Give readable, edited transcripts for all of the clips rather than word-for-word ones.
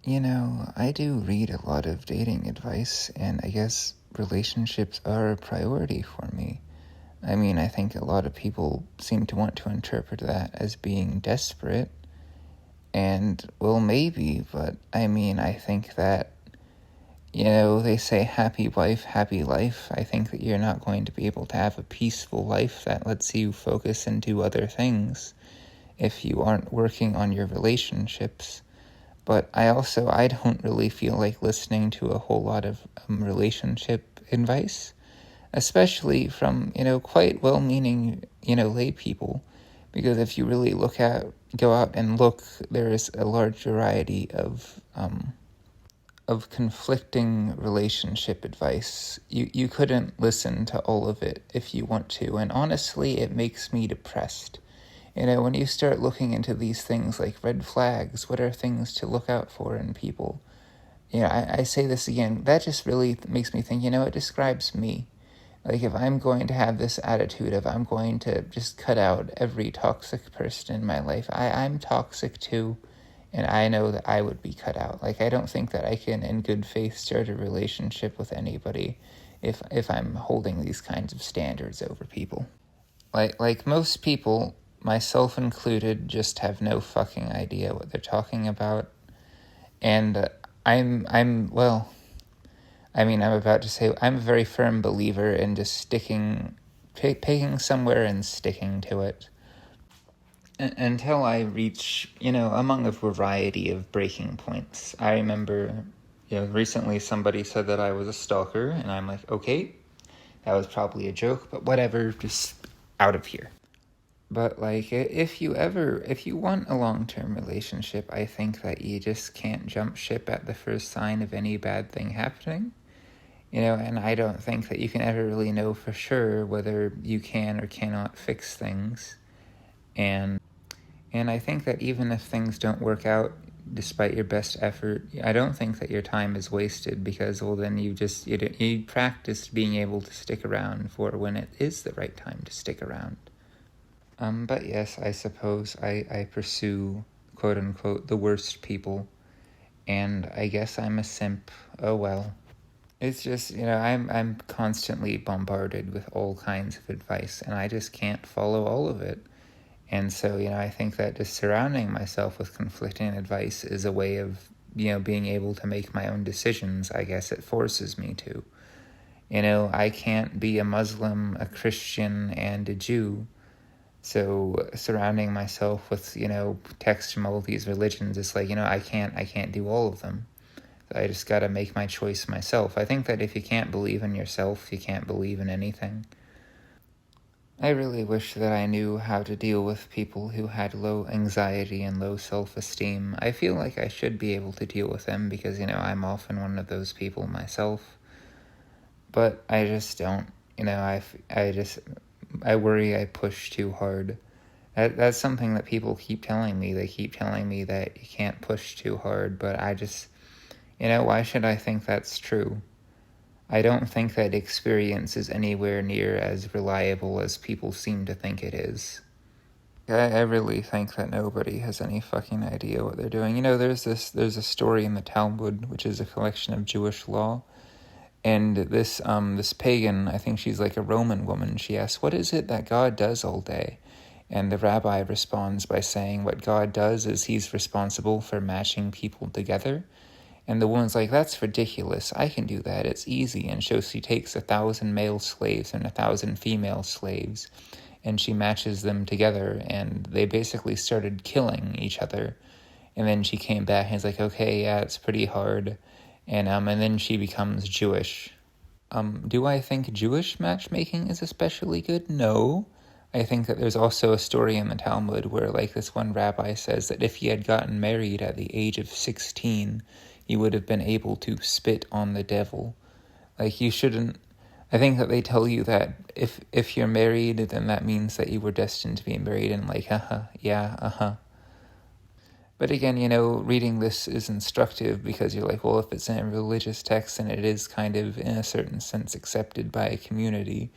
I do read a lot of dating advice, and I guess relationships are a priority for me. I mean, I think a lot of people seem to want to interpret that as being desperate, and well, maybe, but I mean, I think that, they say happy wife, happy life. I think that you're not going to be able to have a peaceful life that lets you focus and do other things if you aren't working on your relationships. But I don't really feel like listening to a whole lot of relationship advice, especially from, quite well meaning, lay people. Because if you really go out and look, there is a large variety of conflicting relationship advice. You couldn't listen to all of it if you want to, and honestly, it makes me depressed. When you start looking into these things like red flags, what are things to look out for in people? I say this again, that just really makes me think, it describes me. Like, if I'm going to have this attitude of I'm going to just cut out every toxic person in my life, I'm toxic too, and I know that I would be cut out. Like, I don't think that I can, in good faith, start a relationship with anybody if I'm holding these kinds of standards over people. Like most people, myself included, just have no fucking idea what they're talking about. And I'm about to say, I'm a very firm believer in just picking somewhere and sticking to it. Until I reach, among a variety of breaking points. I remember, recently somebody said that I was a stalker, and I'm like, okay, that was probably a joke, but whatever, just out of here. But like, if you want a long-term relationship, I think that you just can't jump ship at the first sign of any bad thing happening. And I don't think that you can ever really know for sure whether you can or cannot fix things. And I think that even if things don't work out despite your best effort, I don't think that your time is wasted, because, well, then you practiced being able to stick around for when it is the right time to stick around. But yes, I suppose I pursue, quote unquote, the worst people, and I guess I'm a simp. Oh well. It's just, I'm constantly bombarded with all kinds of advice, and I just can't follow all of it. And so, I think that just surrounding myself with conflicting advice is a way of, being able to make my own decisions. I guess it forces me to. I can't be a Muslim, a Christian, and a Jew. So surrounding myself with, texts from all these religions, it's like, I can't do all of them. I just gotta make my choice myself. I think that if you can't believe in yourself, you can't believe in anything. I really wish that I knew how to deal with people who had low anxiety and low self-esteem. I feel like I should be able to deal with them because, I'm often one of those people myself. But I just don't. I worry I push too hard. That's something that people keep telling me. They keep telling me that you can't push too hard, but I just, why should I think that's true? I don't think that experience is anywhere near as reliable as people seem to think it is. I really think that nobody has any fucking idea what they're doing. There's a story in the Talmud, which is a collection of Jewish law, and this pagan, I think she's like a Roman woman, she asks, what is it that God does all day? And the rabbi responds by saying what God does is he's responsible for matching people together. And the woman's like, that's ridiculous. I can do that. It's easy. And so she takes 1,000 male slaves and 1,000 female slaves, and she matches them together, and they basically started killing each other. And then she came back and was like, okay, yeah, it's pretty hard. And then she becomes Jewish. Do I think Jewish matchmaking is especially good? No. I think that there's also a story in the Talmud where, like, this one rabbi says that if he had gotten married at the age of 16, he would have been able to spit on the devil. Like, you shouldn't. I think that they tell you that if you're married, then that means that you were destined to be married, and like, yeah. But again, reading this is instructive because you're like, well, if it's in a religious text, then it is kind of, in a certain sense, accepted by a community.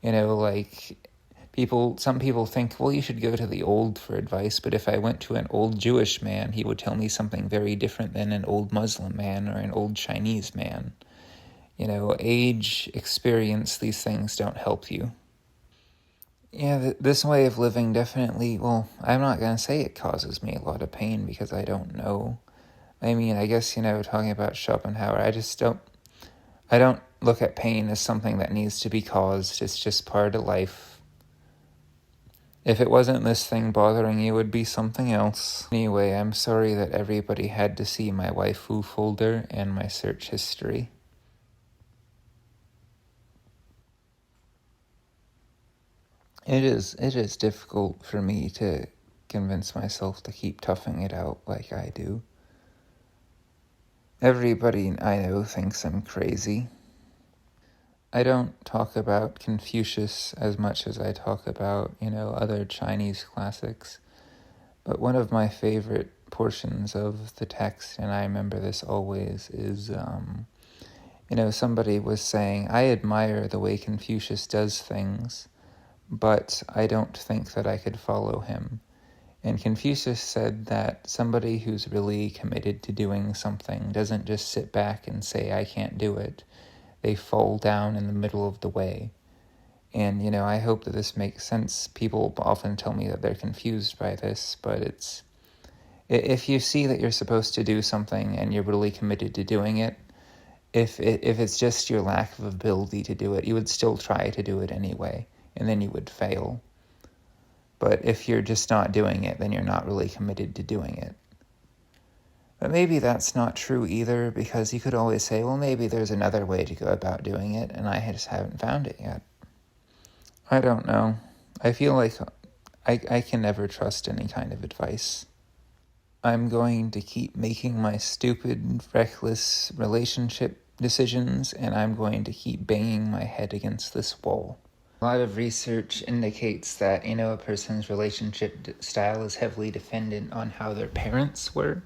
Like, Some people think, well, you should go to the old for advice, but if I went to an old Jewish man, he would tell me something very different than an old Muslim man or an old Chinese man. Age, experience, these things don't help you. Yeah, this way of living definitely, well, I'm not going to say it causes me a lot of pain because I don't know. I mean, I guess, talking about Schopenhauer, I don't look at pain as something that needs to be caused. It's just part of life. If it wasn't this thing bothering you, it would be something else. Anyway, I'm sorry that everybody had to see my waifu folder and my search history. It is difficult for me to convince myself to keep toughing it out like I do. Everybody I know thinks I'm crazy. I don't talk about Confucius as much as I talk about, other Chinese classics. But one of my favorite portions of the text, and I remember this always, is, somebody was saying, I admire the way Confucius does things, but I don't think that I could follow him. And Confucius said that somebody who's really committed to doing something doesn't just sit back and say, I can't do it. They fall down in the middle of the way. And, I hope that this makes sense. People often tell me that they're confused by this, but if you see that you're supposed to do something and you're really committed to doing it, if it's just your lack of ability to do it, you would still try to do it anyway, and then you would fail. But if you're just not doing it, then you're not really committed to doing it. But maybe that's not true either, because you could always say, well, maybe there's another way to go about doing it, and I just haven't found it yet. I don't know. I feel like I can never trust any kind of advice. I'm going to keep making my stupid, reckless relationship decisions, and I'm going to keep banging my head against this wall. A lot of research indicates that, a person's relationship style is heavily dependent on how their parents were.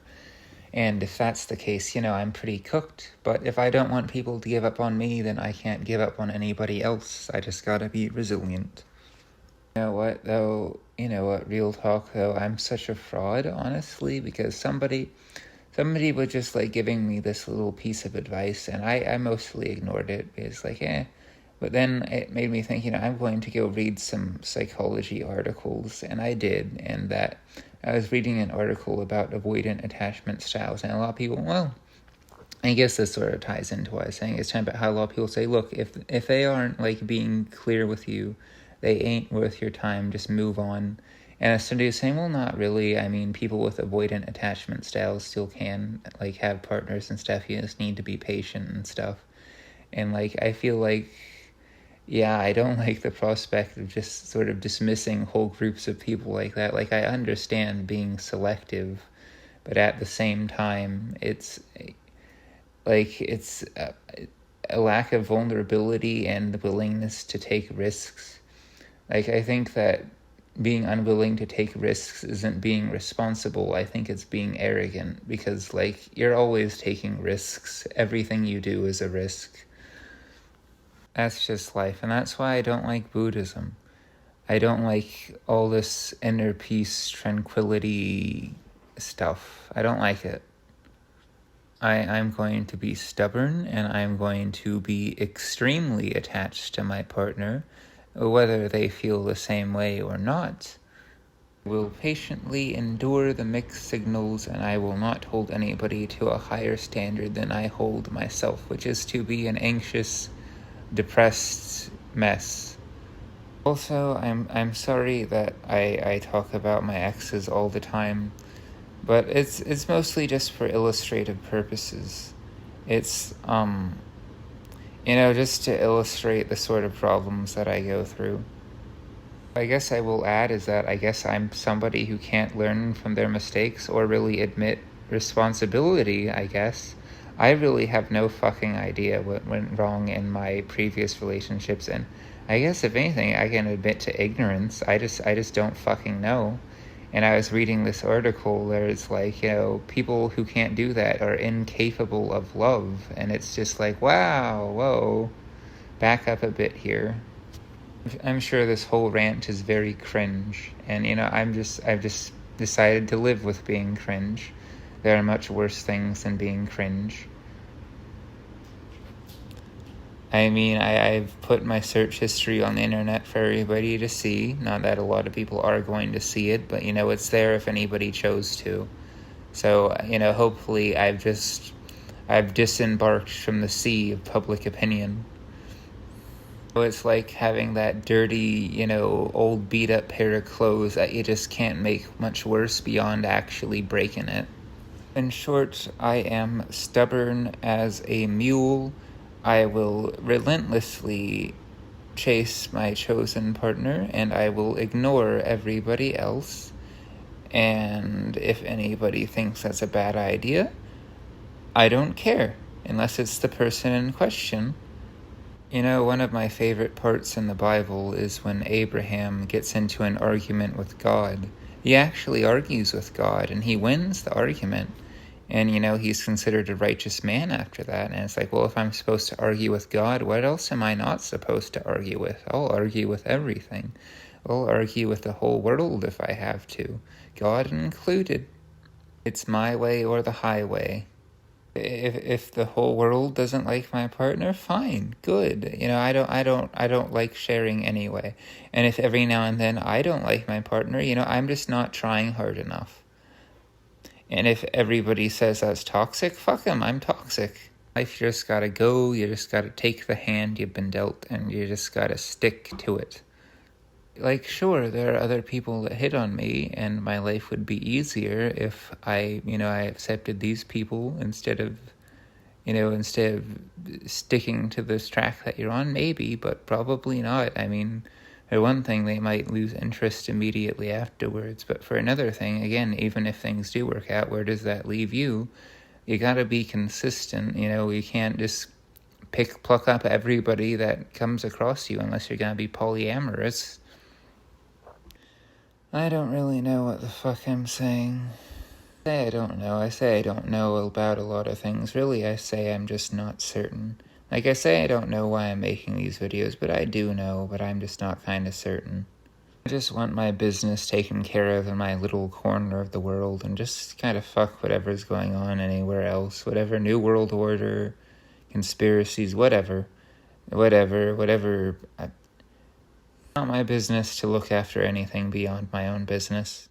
And if that's the case, I'm pretty cooked. But if I don't want people to give up on me, then I can't give up on anybody else. I just gotta be resilient. You know what, though? Real talk, though, I'm such a fraud, honestly, because somebody was just, giving me this little piece of advice, and I mostly ignored it. It's But then it made me think, I'm going to go read some psychology articles, and I did, and that I was reading an article about avoidant attachment styles, and a lot of people, well, I guess this sort of ties into what I was saying. It's about how a lot of people say, look, if they aren't, being clear with you, they ain't worth your time, just move on. And a study is saying, well, not really. I mean, people with avoidant attachment styles still can, have partners and stuff. You just need to be patient and stuff. And, I feel yeah, I don't like the prospect of just sort of dismissing whole groups of people like that. I understand being selective, but at the same time, it's a lack of vulnerability and the willingness to take risks. I think that being unwilling to take risks isn't being responsible. I think it's being arrogant, because, you're always taking risks. Everything you do is a risk. That's just life, and that's why I don't like Buddhism. I don't like all this inner peace, tranquility stuff. I don't like it. I'm going to be stubborn, and I'm going to be extremely attached to my partner, whether they feel the same way or not. I will patiently endure the mixed signals, and I will not hold anybody to a higher standard than I hold myself, which is to be an anxious, depressed mess. Also, I'm sorry that I talk about my exes all the time, but it's mostly just for illustrative purposes. It's just to illustrate the sort of problems that I go through. I guess I will add is that I guess I'm somebody who can't learn from their mistakes or really admit responsibility, I guess. I really have no fucking idea what went wrong in my previous relationships, and I guess if anything, I can admit to ignorance. I just don't fucking know. And I was reading this article where it's people who can't do that are incapable of love, and it's just wow, whoa, back up a bit here. I'm sure this whole rant is very cringe, and I've just decided to live with being cringe. There are much worse things than being cringe. I mean, I've put my search history on the internet for everybody to see. Not that a lot of people are going to see it, but it's there if anybody chose to. So, hopefully I've disembarked from the sea of public opinion. So it's like having that dirty, old beat up pair of clothes that you just can't make much worse beyond actually breaking it. In short, I am stubborn as a mule. I will relentlessly chase my chosen partner, and I will ignore everybody else. And if anybody thinks that's a bad idea, I don't care, unless it's the person in question. One of my favorite parts in the Bible is when Abraham gets into an argument with God. He actually argues with God, and he wins the argument. And, he's considered a righteous man after that. And it's like, well, if I'm supposed to argue with God, what else am I not supposed to argue with? I'll argue with everything. I'll argue with the whole world if I have to, God included. It's my way or the highway. If the whole world doesn't like my partner, fine, good. I don't like sharing anyway. And if every now and then I don't like my partner, I'm just not trying hard enough. And if everybody says that's toxic, fuck them, I'm toxic. Life, you just gotta go, you just gotta take the hand you've been dealt, and you just gotta stick to it. Like, sure, there are other people that hit on me, and my life would be easier if I accepted these people instead of sticking to this track that you're on, maybe, but probably not. I mean, for one thing, they might lose interest immediately afterwards, but for another thing, again, even if things do work out, where does that leave you? You gotta be consistent, you can't just pluck up everybody that comes across you unless you're gonna be polyamorous. I don't really know what the fuck I'm saying. I don't know. I say I don't know about a lot of things. Really, I say I'm just not certain. Like, I say I don't know why I'm making these videos, but I do know, but I'm just not kind of certain. I just want my business taken care of in my little corner of the world and just kind of fuck whatever's going on anywhere else. Whatever New World Order, conspiracies, whatever. It's not my business to look after anything beyond my own business.